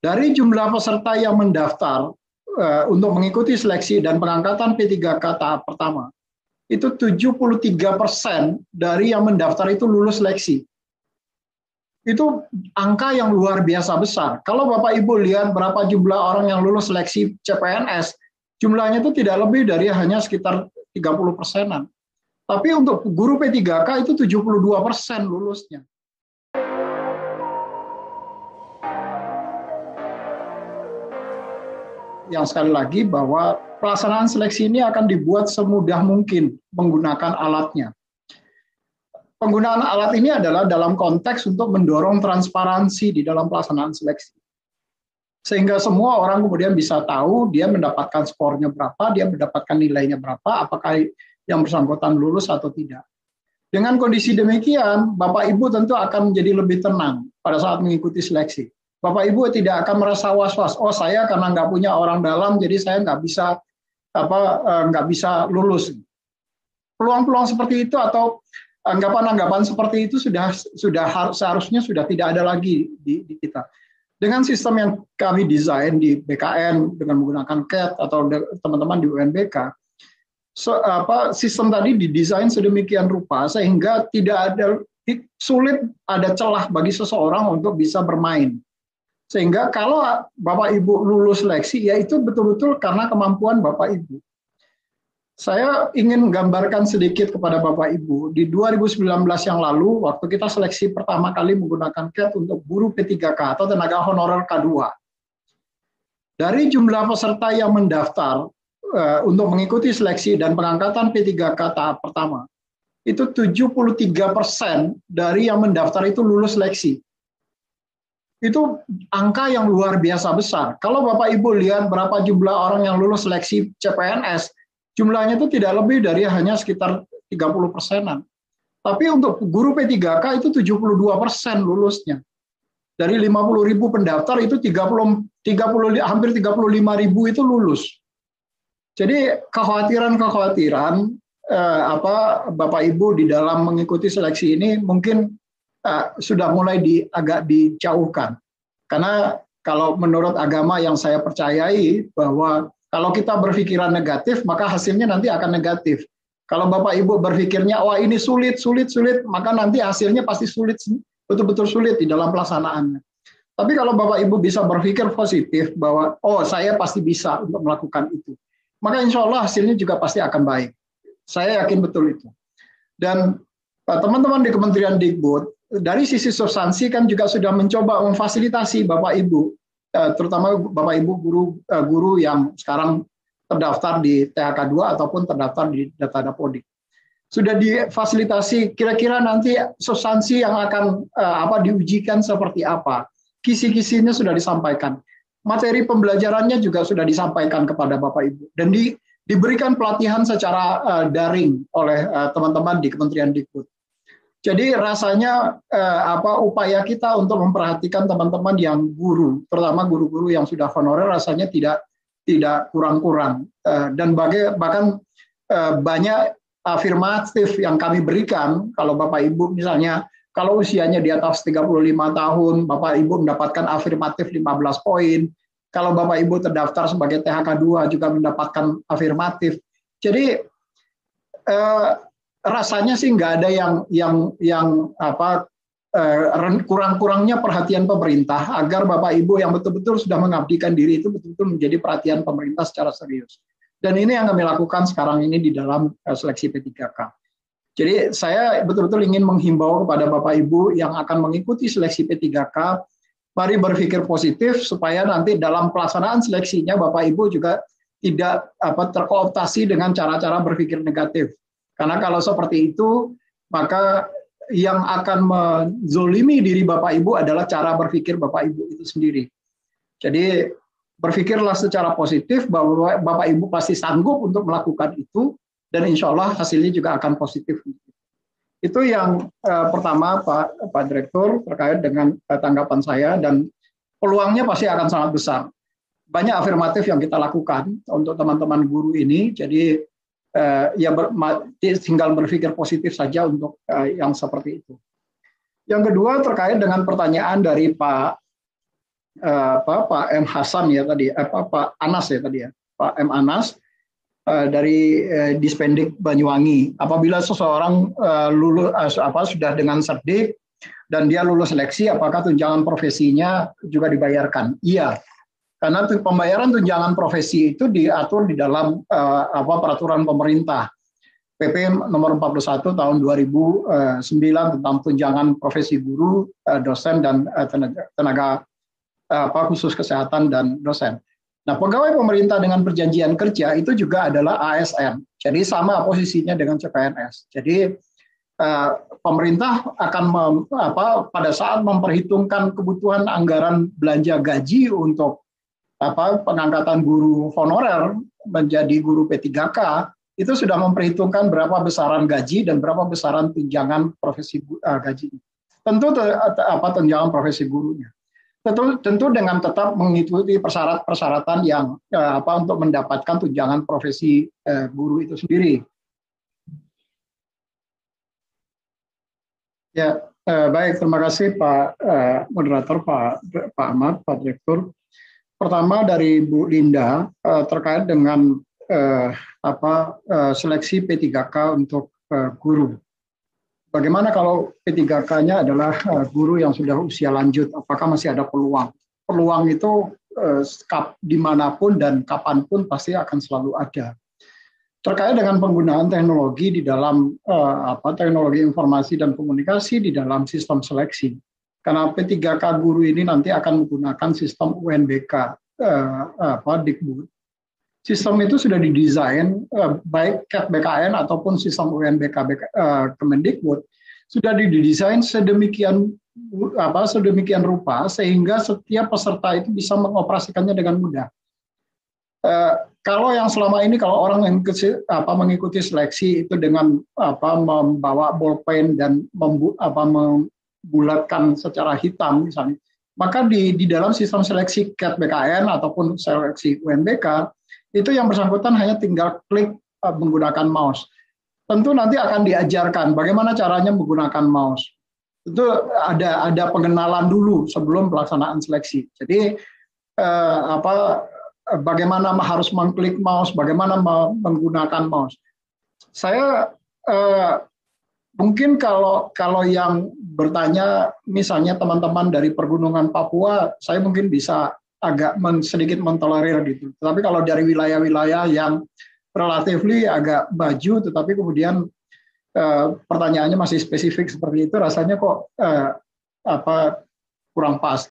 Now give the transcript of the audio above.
Dari jumlah peserta yang mendaftar untuk mengikuti seleksi dan pengangkatan P3K tahap pertama, itu 73% dari yang mendaftar itu lulus seleksi. Itu angka yang luar biasa besar. Kalau Bapak Ibu lihat berapa jumlah orang yang lulus seleksi CPNS, jumlahnya itu tidak lebih dari hanya sekitar 30%-an. Tapi untuk guru P3K itu 72% lulusnya. Yang sekali lagi bahwa pelaksanaan seleksi ini akan dibuat semudah mungkin menggunakan alatnya. Penggunaan alat ini adalah dalam konteks untuk mendorong transparansi di dalam pelaksanaan seleksi. Sehingga semua orang kemudian bisa tahu dia mendapatkan skornya berapa, dia mendapatkan nilainya berapa, apakah yang bersangkutan lulus atau tidak. Dengan kondisi demikian, Bapak Ibu tentu akan menjadi lebih tenang pada saat mengikuti seleksi. Bapak Ibu tidak akan merasa was-was, oh saya karena nggak punya orang dalam, jadi saya nggak bisa lulus. Peluang-peluang seperti itu atau anggapan-anggapan seperti itu seharusnya sudah tidak ada lagi di kita. Dengan sistem yang kami desain di BKN dengan menggunakan CAT atau teman-teman di UNBK, sistem tadi didesain sedemikian rupa sehingga sulit ada celah bagi seseorang untuk bisa bermain. Sehingga kalau Bapak Ibu lulus seleksi, ya itu betul-betul karena kemampuan Bapak Ibu. Saya ingin menggambarkan sedikit kepada Bapak Ibu, di 2019 yang lalu, waktu kita seleksi pertama kali menggunakan CAT untuk guru P3K atau tenaga honorer K2. Dari jumlah peserta yang mendaftar untuk mengikuti seleksi dan pengangkatan P3K tahap pertama, itu 73% dari yang mendaftar itu lulus seleksi. Itu angka yang luar biasa besar. Kalau Bapak Ibu lihat berapa jumlah orang yang lulus seleksi CPNS, jumlahnya itu tidak lebih dari hanya sekitar 30%-an. Tapi untuk guru P3K itu 72% lulusnya. Dari 50.000 pendaftar itu hampir 35.000 itu lulus. Jadi kekhawatiran Bapak Ibu di dalam mengikuti seleksi ini mungkin sudah mulai agak dijauhkan. Karena kalau menurut agama yang saya percayai bahwa kalau kita berpikiran negatif, maka hasilnya nanti akan negatif. Kalau Bapak Ibu berpikirnya, wah ini sulit, maka nanti hasilnya pasti sulit, betul-betul sulit di dalam pelaksanaannya. Tapi kalau Bapak Ibu bisa berpikir positif bahwa, oh saya pasti bisa untuk melakukan itu, maka insya Allah hasilnya juga pasti akan baik. Saya yakin betul itu. Dan teman-teman di Kementerian Dikbud, dari sisi substansi kan juga sudah mencoba memfasilitasi Bapak Ibu, terutama Bapak Ibu guru yang sekarang terdaftar di THK2 ataupun terdaftar di Data Dapodik. Sudah difasilitasi kira-kira nanti substansi yang akan diujikan seperti apa. Kisi-kisinya sudah disampaikan. Materi pembelajarannya juga sudah disampaikan kepada Bapak Ibu dan diberikan pelatihan secara daring oleh teman-teman di Kementerian Dikbud. Jadi rasanya upaya kita untuk memperhatikan teman-teman yang guru, terutama guru-guru yang sudah honorer, rasanya tidak kurang-kurang. Dan bahkan banyak afirmatif yang kami berikan. Kalau Bapak Ibu misalnya, kalau usianya di atas 35 tahun, Bapak Ibu mendapatkan afirmatif 15 poin. Kalau Bapak Ibu terdaftar sebagai THK2 juga mendapatkan afirmatif. Jadi rasanya sih nggak ada yang kurang-kurangnya perhatian pemerintah agar Bapak Ibu yang betul-betul sudah mengabdikan diri itu betul-betul menjadi perhatian pemerintah secara serius. Dan ini yang kami lakukan sekarang ini di dalam seleksi P3K. Jadi saya betul-betul ingin menghimbau kepada Bapak Ibu yang akan mengikuti seleksi P3K, mari berpikir positif supaya nanti dalam pelaksanaan seleksinya Bapak Ibu juga tidak terkooptasi dengan cara-cara berpikir negatif. Karena kalau seperti itu, maka yang akan menzolimi diri Bapak Ibu adalah cara berpikir Bapak Ibu itu sendiri. Jadi berpikirlah secara positif bahwa Bapak Ibu pasti sanggup untuk melakukan itu, dan insya Allah hasilnya juga akan positif. Itu yang pertama Pak Direktur terkait dengan tanggapan saya, dan peluangnya pasti akan sangat besar. Banyak afirmatif yang kita lakukan untuk teman-teman guru ini, jadi tinggal berpikir positif saja untuk yang seperti itu. Yang kedua terkait dengan pertanyaan dari Pak Pak M Hasan ya tadi, Pak Anas ya tadi ya, Pak M Anas dari Dispendik Banyuwangi. Apabila seseorang lulus sudah dengan cerdik dan dia lulus seleksi, apakah tunjangan profesinya juga dibayarkan? Iya, karena pembayaran tunjangan profesi itu diatur di dalam peraturan pemerintah PP nomor 41 tahun 2009 tentang tunjangan profesi guru, dosen dan tenaga khusus kesehatan dan dosen. Nah, pegawai pemerintah dengan perjanjian kerja itu juga adalah ASN. Jadi sama posisinya dengan CPNS. Jadi pemerintah akan pada saat memperhitungkan kebutuhan anggaran belanja gaji untuk pengangkatan guru honorer menjadi guru P3K, itu sudah memperhitungkan berapa besaran gaji dan berapa besaran tunjangan profesi gaji. Tentu tunjangan profesi gurunya. Tentu dengan tetap mengikuti persyaratan yang untuk mendapatkan tunjangan profesi guru itu sendiri. Ya, baik, terima kasih Pak Moderator, Pak Ahmad, Pak Direktur. Pertama dari Bu Linda terkait dengan seleksi P3K untuk guru. Bagaimana kalau P3K-nya adalah guru yang sudah usia lanjut? Apakah masih ada peluang? Peluang itu dimanapun dan kapanpun pasti akan selalu ada. Terkait dengan penggunaan teknologi di dalam teknologi informasi dan komunikasi di dalam sistem seleksi. Karena P3K guru ini nanti akan menggunakan sistem UNBK Dikbud. Sistem itu sudah didesain baik CAT BKN ataupun sistem UNBK Kemendikbud sudah didesain sedemikian rupa sehingga setiap peserta itu bisa mengoperasikannya dengan mudah. Kalau yang selama ini kalau orang yang mengikuti seleksi itu dengan membawa bolpen dan membulatkan secara hitam misalnya, maka di dalam sistem seleksi CAT BKN ataupun seleksi UNBK itu yang bersangkutan hanya tinggal klik menggunakan mouse. Tentu nanti akan diajarkan bagaimana caranya menggunakan mouse. Itu ada pengenalan dulu sebelum pelaksanaan seleksi. Jadi bagaimana harus mengklik mouse, bagaimana menggunakan mouse. Saya mungkin kalau yang bertanya, misalnya teman-teman dari Pergunungan Papua, saya mungkin bisa agak sedikit mentolerir gitu. Tapi kalau dari wilayah-wilayah yang relatively agak maju, tetapi kemudian pertanyaannya masih spesifik seperti itu, rasanya kok kurang pas.